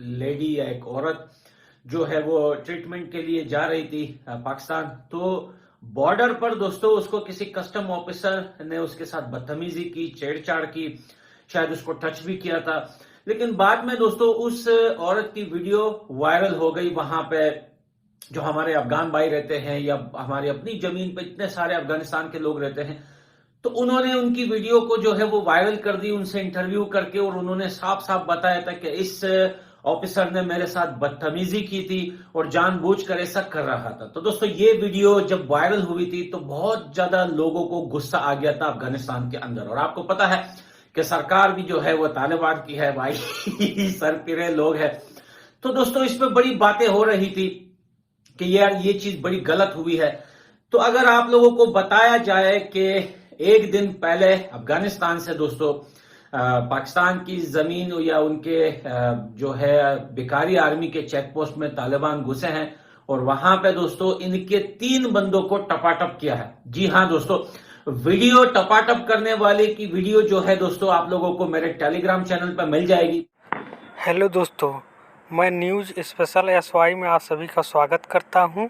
Lady या एक औरत जो है वो ट्रीटमेंट के लिए जा रही थी पाकिस्तान। तो बॉर्डर पर दोस्तों उसको किसी कस्टम ऑफिसर ने उसके साथ बदतमीजी की, छेड़छाड़ की, शायद उसको टच भी किया था। लेकिन बाद में दोस्तों उस औरत की वीडियो वायरल हो गई। वहां पे जो हमारे अफगान भाई रहते हैं या हमारी अपनी जमीन पे इतने सारे अफगानिस्तान के लोग रहते हैं, तो उन्होंने उनकी वीडियो को जो है वो वायरल कर दी, उनसे इंटरव्यू करके, और उन्होंने साफ साफ बताया था कि इस ऑफिसर ने मेरे साथ बदतमीजी की थी और जानबूझकर ऐसा कर रहा था। तो दोस्तों ये वीडियो जब वायरल हुई थी तो बहुत ज्यादा लोगों को गुस्सा आ गया था अफगानिस्तान के अंदर। और आपको पता है कि सरकार भी जो है वो तालिबान की है भाई सरपिरे लोग हैं। तो दोस्तों इसमें बड़ी बातें हो रही थी कि यार ये चीज बड़ी गलत हुई है। तो अगर आप लोगों को बताया जाए कि एक दिन पहले अफगानिस्तान से दोस्तों पाकिस्तान की जमीन या उनके जो है बिकारी आर्मी के चेक पोस्ट में तालिबान घुसे हैं और वहां पे दोस्तों इनके 3 बंदों को टपाटप किया है। जी हाँ दोस्तों, वीडियो टपाटप करने वाले की वीडियो जो है दोस्तों आप लोगों को मेरे टेलीग्राम चैनल पर मिल जाएगी। हेलो दोस्तों, मैं न्यूज़ स्पेशल SY में आप सभी का स्वागत करता हूं।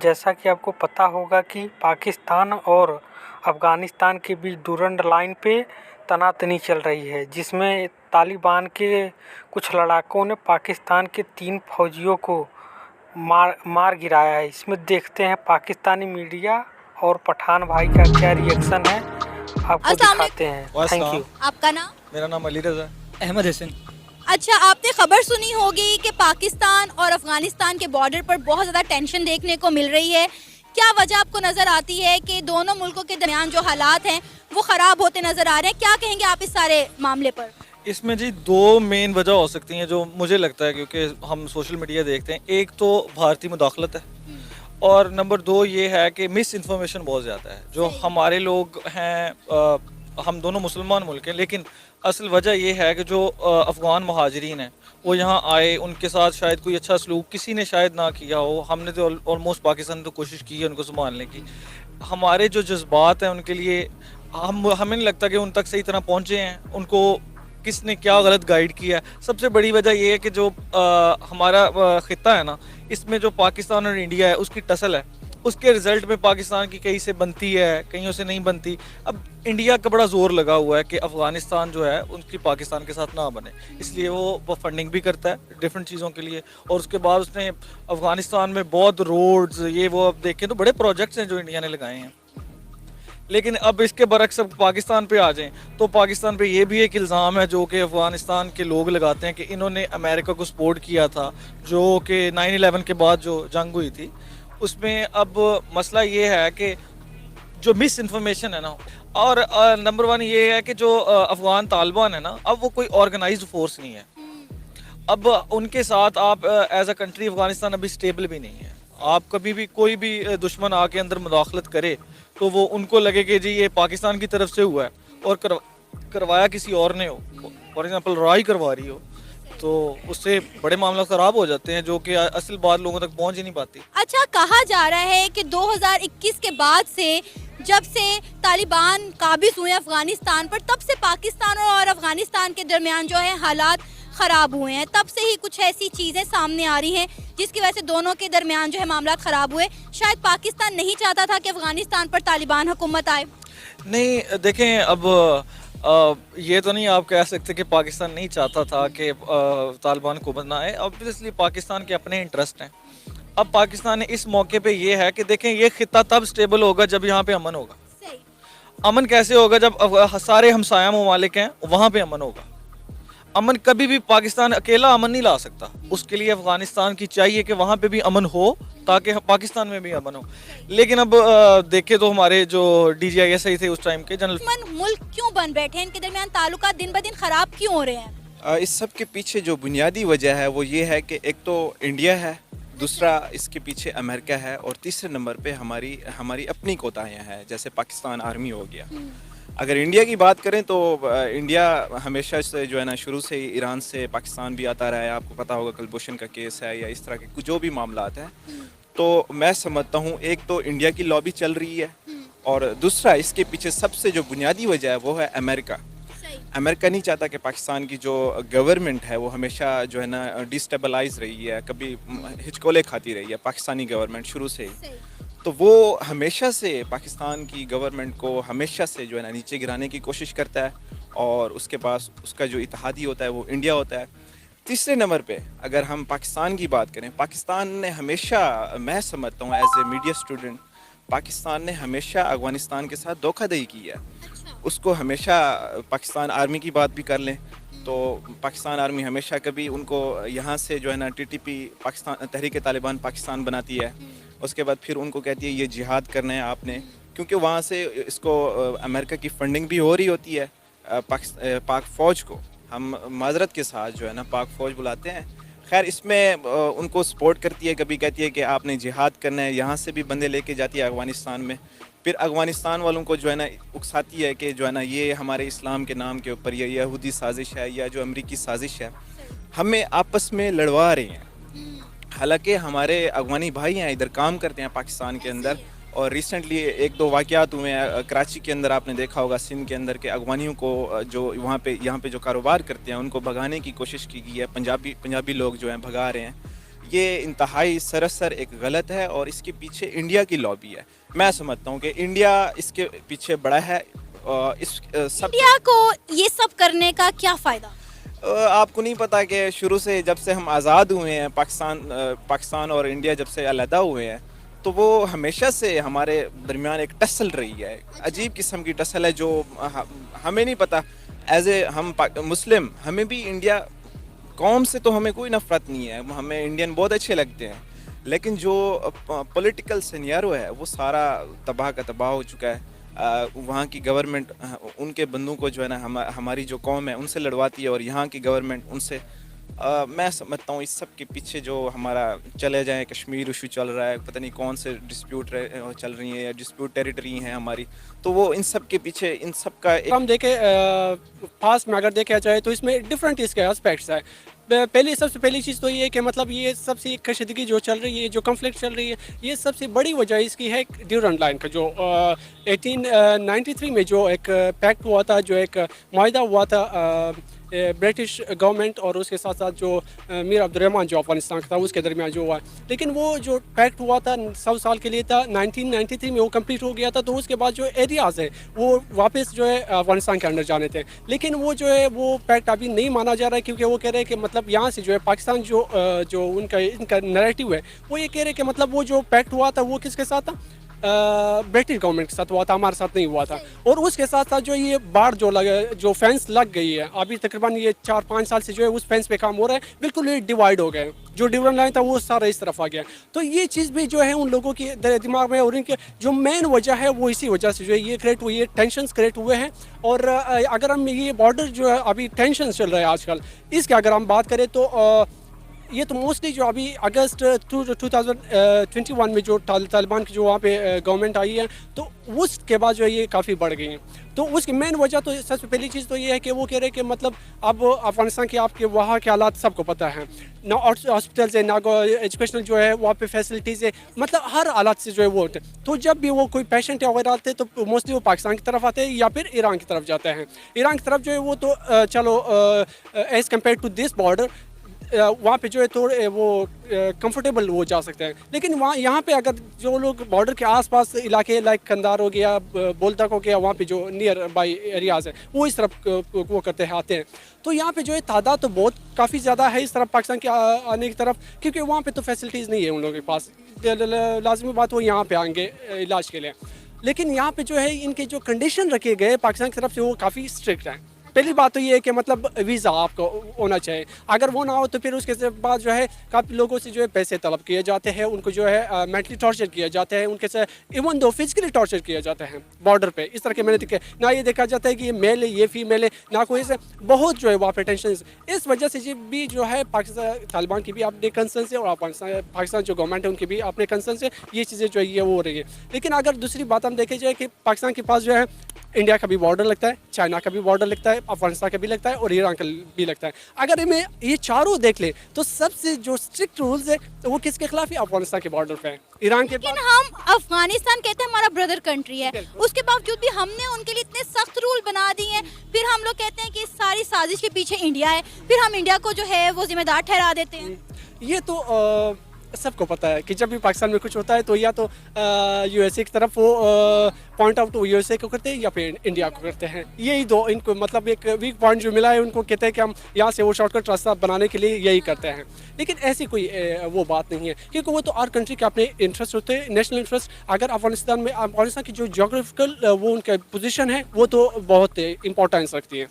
जैसा कि आपको पता होगा कि पाकिस्तान और अफ़गानिस्तान के बीच डूरंड लाइन पे तनातनी चल रही है, जिसमें तालिबान के कुछ लड़ाकों ने पाकिस्तान के 3 फौजियों को मार गिराया है। इसमें देखते हैं पाकिस्तानी मीडिया और पठान भाई का क्या रिएक्शन है, आपको दिखाते हैं। Thank you. आपका नाम? मेरा नाम अली रज़ा अहमद हसन। अच्छा, आपने खबर सुनी होगी कि पाकिस्तान और अफगानिस्तान के बॉर्डर पर बहुत ज़्यादा टेंशन देखने को मिल रही है। क्या वजह आपको नज़र आती है कि दोनों मुल्कों के दरमियान जो हालात हैं वो ख़राब होते नज़र आ रहे हैं? क्या कहेंगे आप इस सारे मामले पर? इसमें जी 2 मेन वजह हो सकती हैं जो मुझे लगता है, क्योंकि हम सोशल मीडिया देखते हैं। एक तो भारतीय मुदाखलत है और नंबर 2 ये है कि मिस इन्फॉर्मेशन बहुत ज़्यादा है। जो हमारे लोग हैं, हम दोनों मुसलमान मुल्क हैं, लेकिन असल वजह ये है कि जो अफ़गान महाजरीन हैं वो यहाँ आए, उनके साथ शायद कोई अच्छा सलूक किसी ने शायद ना किया हो। हमने तो ऑलमोस्ट पाकिस्तान ने तो कोशिश की है उनको संभालने की। हमारे जो जज्बात हैं उनके लिए हमें नहीं लगता कि उन तक सही तरह पहुँचे हैं। उनको किसने क्या गलत गाइड किया है। सबसे बड़ी वजह ये है कि जो हमारा ख़ित्ता है ना, इसमें जो पाकिस्तान और इंडिया है उसकी टसल है। उसके रिज़ल्ट में पाकिस्तान की कहीं से बनती है, कहीं से नहीं बनती। अब इंडिया का बड़ा ज़ोर लगा हुआ है कि अफ़गानिस्तान जो है उसकी पाकिस्तान के साथ ना बने, इसलिए वो फंडिंग भी करता है डिफरेंट चीज़ों के लिए। और उसके बाद उसने अफ़गानिस्तान में बहुत रोड्स ये वो अब देखें तो बड़े प्रोजेक्ट्स हैं जो इंडिया ने लगाए हैं। लेकिन अब इसके बरक्स अब पाकिस्तान पे आ जाएं तो पाकिस्तान पे ये भी एक इल्ज़ाम है जो कि अफ़गानिस्तान के लोग लगाते हैं कि इन्होंने अमेरिका को सपोर्ट किया था, जो कि 9/11 के बाद जो जंग हुई थी उसमें। अब मसला ये है कि जो मिस इन्फॉर्मेशन है ना, और नंबर 1 ये है कि जो अफ़गान तालिबान है ना, अब वो कोई ऑर्गेनाइज्ड फोर्स नहीं है। अब उनके साथ आप एज अ कंट्री अफ़गानिस्तान अभी स्टेबल भी नहीं है। आप कभी भी कोई भी दुश्मन आके अंदर मुदाखलत करे तो वो उनको लगे कि जी ये पाकिस्तान की तरफ से हुआ है और करवाया किसी और ने हो, फॉर एग्जांपल राय करवा रही हो, तो उससे बड़े मामला ख़राब हो जाते हैं जो कि असल बात लोगों तक पहुंच ही नहीं पाती। अच्छा, कहा जा रहा है कि 2021 के बाद से, जब से तालिबान काबिज हुए अफगानिस्तान पर, तब से पाकिस्तान और अफगानिस्तान के दरमियान जो है हालात ख़राब हुए हैं। तब से ही कुछ ऐसी चीज़ें सामने आ रही हैं जिसकी वजह से दोनों के दरमियान जो है मामला ख़राब हुए। शायद पाकिस्तान नहीं चाहता था कि अफगानिस्तान पर तालिबान हुकूमत आए। नहीं, देखें, अब ये तो नहीं आप कह सकते कि पाकिस्तान नहीं चाहता था कि तालिबान हुकूमत ना आए। ऑब्वियसली पाकिस्तान के अपने इंटरेस्ट हैं। अब पाकिस्तान ने इस मौके पे ये है कि देखें ये खित्ता तब स्टेबल होगा जब यहाँ पे अमन होगा। अमन कैसे होगा? जब सारे हमसाया ममालिक हैं वहाँ पे अमन होगा। अमन कभी भी पाकिस्तान अकेला अमन नहीं ला सकता। उसके लिए अफगानिस्तान की चाहिए कि वहाँ पे भी अमन हो ताकि पाकिस्तान में भी अमन हो। लेकिन अब देखे तो हमारे जो DGISI थे उस टाइम के जनरल, मुल्क क्यों बन बैठे हैं? इनके दरमियान ताल्लुकात दिन ब दिन ख़राब क्यों हो रहे हैं? इस सब के पीछे जो बुनियादी वजह है वो ये है कि एक तो इंडिया है, दूसरा इसके पीछे अमेरिका है, और तीसरे नंबर पे हमारी अपनी कोताहियाँ हैं, जैसे पाकिस्तान आर्मी हो गया। अगर इंडिया की बात करें तो इंडिया हमेशा से जो है ना, शुरू से ही ईरान से पाकिस्तान भी आता रहा है। आपको पता होगा कुलभूषण का केस है या इस तरह के जो भी मामला है। तो मैं समझता हूँ एक तो इंडिया की लॉबी चल रही है, और दूसरा इसके पीछे सबसे जो बुनियादी वजह है वो है अमेरिका। अमेरिका नहीं चाहता कि पाकिस्तान की जो गवर्नमेंट है वो हमेशा जो है ना डिस्टेबलाइज रही है, कभी हिचकोले खाती रही है पाकिस्तानी गवर्नमेंट शुरू से ही। तो वो हमेशा से पाकिस्तान की गवर्नमेंट को हमेशा से जो है ना नीचे गिराने की कोशिश करता है, और उसके पास उसका जो इत्तेहादी होता है वो इंडिया होता है। तीसरे नंबर पे अगर हम पाकिस्तान की बात करें, पाकिस्तान ने हमेशा, मैं समझता हूँ as a media student, Pakistan ने हमेशा अफगानिस्तान के साथ धोखाधड़ी की है। उसको हमेशा, पाकिस्तान आर्मी की बात भी कर लें तो पाकिस्तान आर्मी हमेशा कभी उनको यहाँ से जो है ना टीटीपी पाकिस्तान तहरीक तालिबान पाकिस्तान बनाती है, उसके बाद फिर उनको कहती है ये जिहाद करना है आपने, क्योंकि वहाँ से इसको अमेरिका की फंडिंग भी हो रही होती है। पाक फ़ौज को हम माजरत के साथ जो है ना पाक फ़ौज बुलाते हैं। खैर इसमें उनको सपोर्ट करती है, कभी कहती है कि आपने जिहाद करना है, यहाँ से भी बंदे लेके जाती है अफ़गानिस्तान में, फिर अफ़गानिस्तान वालों को जो है ना उकसाती है कि जो है ना ये हमारे इस्लाम के नाम के ऊपर ये यहूदी साजिश है या जो अमरीकी साजिश है, हमें आपस में लड़वा रही हैं। हालांकि हमारे अफ़गानी भाई हैं, इधर काम करते हैं पाकिस्तान के अंदर, और रिसेंटली एक दो वाक़यात हुए हैं कराची के अंदर, आपने देखा होगा सिंध के अंदर के अफ़गानियों को जो यहाँ पे जो कारोबार करते हैं उनको भगाने की कोशिश की गई है, पंजाबी लोग जो हैं भगा रहे हैं। ये इंतहाई सरासर एक गलत है और इसके पीछे इंडिया की लॉबी है। मैं समझता हूँ कि इंडिया इसके पीछे बड़ा है। इंडिया को ये सब करने का क्या फ़ायदा? आपको नहीं पता कि शुरू से जब से हम आज़ाद हुए हैं, पाकिस्तान और इंडिया जब से अलहदा हुए हैं, तो वो हमेशा से हमारे दरमियान एक टसल रही है, अजीब किस्म की टसल है जो हमें नहीं पता। एज ए हम मुस्लिम, हमें भी इंडिया कौम से तो हमें कोई नफरत नहीं है, हमें इंडियन बहुत अच्छे लगते हैं, लेकिन जो पॉलिटिकल सिनेरियो है वो सारा तबाह का तबाह हो चुका है। वहाँ की गवर्नमेंट उनके बंदों को जो है ना हमारी जो कौम है उनसे लड़वाती है, और यहाँ की गवर्नमेंट उनसे। मैं समझता हूँ इस सब के पीछे जो हमारा चले जाए कश्मीर इशू चल रहा है, पता नहीं कौन से डिस्प्यूट चल रही है या डिस्प्यूट टेरिटरी हैं हमारी, तो वो इन सब के पीछे इन सब का हम देखें पास में अगर देखा जाए तो इसमें डिफरेंट इसके एस्पेक्ट्स है। सबसे पहली चीज़ तो ये है कि मतलब ये सबसे कशीदगी जो चल रही है, जो कन्फ्लिक्ट चल रही है, ये सबसे बड़ी वजह इसकी है ड्यूरेंट लाइन का, जो 1893 में जो एक पैक्ट हुआ था, जो एक माहिदा हुआ था ब्रिटिश गवर्नमेंट और उसके साथ साथ जो मीर अब्दुर्रहमान जो अफगानिस्तान का था उसके दरमियान जो हुआ, लेकिन वो जो पैक्ट हुआ था 100 साल के लिए था, 1993 में वो कंप्लीट हो गया था। तो उसके बाद जो एरियाज़ है वो वापस जो है अफगानिस्तान के अंदर जाने थे, लेकिन वो जो है वो पैक्ट अभी नहीं माना जा रहा है, क्योंकि वो कह रहे हैं कि मतलब यहाँ से जो है पाकिस्तान जो इनका नैरेटिव है वो ये कह रहे हैं कि मतलब वो जो पैक्ट हुआ था वो किसके साथ था, ब्रिटिश गवर्नमेंट के साथ हुआ था, हमारे साथ नहीं हुआ था। और उसके साथ साथ जो ये बाढ़ जो फेंस लग गई है, अभी तकरीबन ये 4-5 साल से जो है उस फेंस पे काम हो रहा है, बिल्कुल ये डिवाइड हो गए, जो डिवीजन लाइन था वो सारा इस तरफ आ गया। तो ये चीज़ भी जो है उन लोगों के दिमाग में, और इनके जो मेन वजह है वो इसी वजह से जो है ये क्रिएट हुई है, टेंशंस क्रिएट हुए हैं। और अगर हम ये बॉर्डर जो है अभी टेंशन चल रहा है आजकल, इसकी अगर हम बात करें तो ये तो मोस्टली जो अभी अगस्त 2021 में जो तालिबान की जो वहाँ पे गवर्नमेंट आई है, तो उसके बाद जो है ये काफ़ी बढ़ गई हैं। तो उसकी मेन वजह तो सबसे पहली चीज़ तो ये है कि वो कह रहे हैं कि मतलब अब अफगानिस्तान के आपके वहाँ के हालात सबको पता है, ना हॉस्पिटल्स है, ना एजुकेशनल जो है वहाँ पे फैसिलिटीज़ है, मतलब हर हालात से जो है वो होते हैं। तो जब भी वो कोई पेशेंट वगैरह आते हैं तो मोस्टली वो पाकिस्तान की तरफ आते हैं या फिर ईरान की तरफ जाते हैं। ईरान की तरफ जो है वो तो चलो as compare to this border वहाँ पे जो है थोड़े वो कंफर्टेबल वो जा सकते हैं, लेकिन वहाँ यहाँ पे अगर जो लोग बॉर्डर के आसपास इलाके लाइक कंधार हो गया, बोलतक हो गया, वहाँ पे जो नियर बाई एरियाज़ है वो इस तरफ वो करते हैं, आते हैं। तो यहाँ पे जो है तादाद तो बहुत काफ़ी ज़्यादा है इस तरफ पाकिस्तान के आने की तरफ, क्योंकि वहाँ पे तो फैसिलिटीज़ नहीं है उन लोगों के पास। लाजमी बात वो यहाँ पे आएंगे इलाज के लिए, लेकिन यहाँ पे जो है इनके जो कंडीशन रखे गए पाकिस्तान की तरफ से वो काफ़ी स्ट्रिक्ट हैं। पहली बात तो ये है कि मतलब वीज़ा आपको होना चाहिए, अगर वो ना हो तो फिर उसके बाद जो है काफ़ी लोगों से जो है पैसे तलब किए जाते हैं, उनको जो है मेंटली टॉर्चर किया जाता है, उनके से इवन दो फिजिकली टॉर्चर किया जाता है बॉर्डर पे। इस तरह के मैंने देखे ना, ये देखा जाता है कि ये मेल है ये फीमेल है, ना कोई से बहुत जो है वहाँ पे टेंशन। इस वजह से भी जो है पाकिस्तान तालिबान की भी अपने कंसर्न से और पाकिस्तान जो गवर्नमेंट है उनकी भी अपने कंसर्न से ये चीज़ें जो है ये हो रही है। लेकिन अगर दूसरी बात हम देखे जाए कि पाकिस्तान के पास जो है इंडिया का भी बॉर्डर लगता है, चाइना का भी बॉर्डर लगता है, अफगानिस्तान का भी लगता है और ईरान का भी लगता है। अगर इनमें ये चारों देख ले तो सबसे जो स्ट्रिक्ट रूल्स है तो वो किसके खिलाफ है? अफगानिस्तान के बॉर्डर पे है, ईरान के लेकिन बाद। हम अफगानिस्तान कहते हैं हमारा ब्रदर कंट्री है, उसके बावजूद भी हमने उनके लिए इतने सख्त रूल बना दिए हैं। फिर हम लोग कहते हैं कि इस सारी साजिश के पीछे इंडिया है, फिर हम इंडिया को जो है वो जिम्मेदार ठहरा देते हैं। ये तो सबको पता है कि जब भी पाकिस्तान में कुछ होता है तो या तो यूएसए की तरफ वो पॉइंट आउट यूएसए को करते हैं या फिर इंडिया को करते हैं। यही दो इनको मतलब एक वीक पॉइंट जो मिला है उनको कहते हैं कि हम यहाँ से वो शॉर्टकट रास्ता बनाने के लिए यही करते हैं। लेकिन ऐसी कोई वो बात नहीं है क्योंकि वो तो हर कंट्री के अपने इंटरेस्ट होते हैं, नेशनल इंटरेस्ट। अगर अफगानिस्तान की जो जोग्राफिकल वो उनका पोजीशन है वो तो बहुत इंपॉर्टेंस रखती है।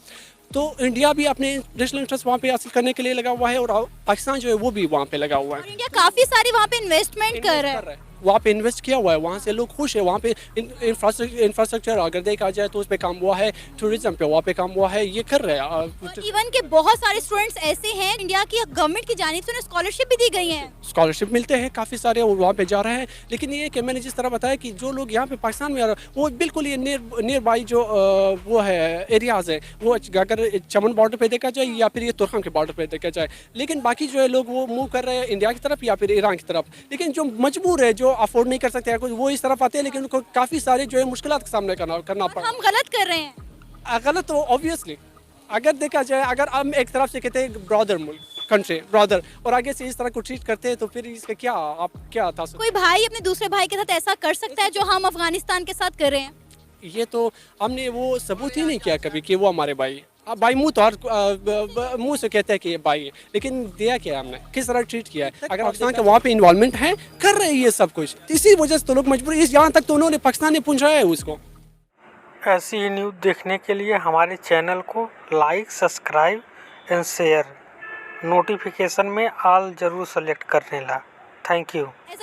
तो इंडिया भी अपने नेशनल इंटरेस्ट वहाँ पे हासिल करने के लिए लगा हुआ है और पाकिस्तान जो है वो भी वहाँ पे लगा हुआ है। और इंडिया काफी सारी वहाँ पे इन्वेस्टमेंट कर रहा है। वहाँ पे इन्वेस्ट किया हुआ है, वहाँ से लोग खुश है। वहाँ पे इंफ्रास्ट्रक्चर अगर देखा जाए तो उस पे काम हुआ है, टूरिज्म पे वहाँ पे काम हुआ है, ये कर रहे हैं। इवन के बहुत सारे स्टूडेंट्स ऐसे हैं इंडिया की गवर्नमेंट की जानिब से उन्हें स्कॉलरशिप भी दी गई है। स्कॉलरशिप मिलते हैं काफ़ी सारे और वहाँ पे जा रहे हैं। लेकिन ये कि मैंने जिस तरह बताया कि जो लोग यहाँ पे पाकिस्तान में आ रहे हैं वो बिल्कुल ये नियर बाई जो वो है एरियाज़ है, वो अगर चमन बॉर्डर पे देखा जाए या फिर ये तुर्खम के बॉर्डर पे देखा जाए। लेकिन बाकी जो है लोग वो मूव कर रहे हैं इंडिया की तरफ या फिर ईरान की तरफ। लेकिन जो मजबूर है, जो अफोर्ड नहीं कर सकते हैं कुछ, वो इस तरफ आते हैं। लेकिन उनको काफ़ी सारे जो है मुश्किलात का सामना करना पड़ा। हम गलत कर रहे हैं। गलत तो ऑब्वियसली अगर देखा जाए, अगर हम एक तरफ से कहते हैं ब्रदर मुल्क कंट्री ब्रदर और आगे से इस तरह को ट्रीट करते हैं तो फिर इसका क्या आप क्या था? कोई भाई अपने दूसरे भाई के साथ ऐसा कर सकता है जो हम अफगानिस्तान के साथ कर रहे हैं? ये तो हमने वो सबूत ही नहीं किया कभी कि वो हमारे भाई। अब भाई मुंह तो हर मुंह से कहते हैं कि ये भाई है, लेकिन दिया क्या हमने, किस तरह ट्रीट किया है? अगर पाकिस्तान का वहाँ पे इन्वॉल्वमेंट है, कर रहे हैं ये सब कुछ, इसी वजह से तो लोग मजबूर इस यहाँ तक तो उन्होंने पाकिस्तान ने पहुँचाया है उसको। ऐसी ही न्यूज़ देखने के लिए हमारे चैनल को like, subscribe and share, notification में ऑल ज़रूर सेलेक्ट करने ला। Thank you. As a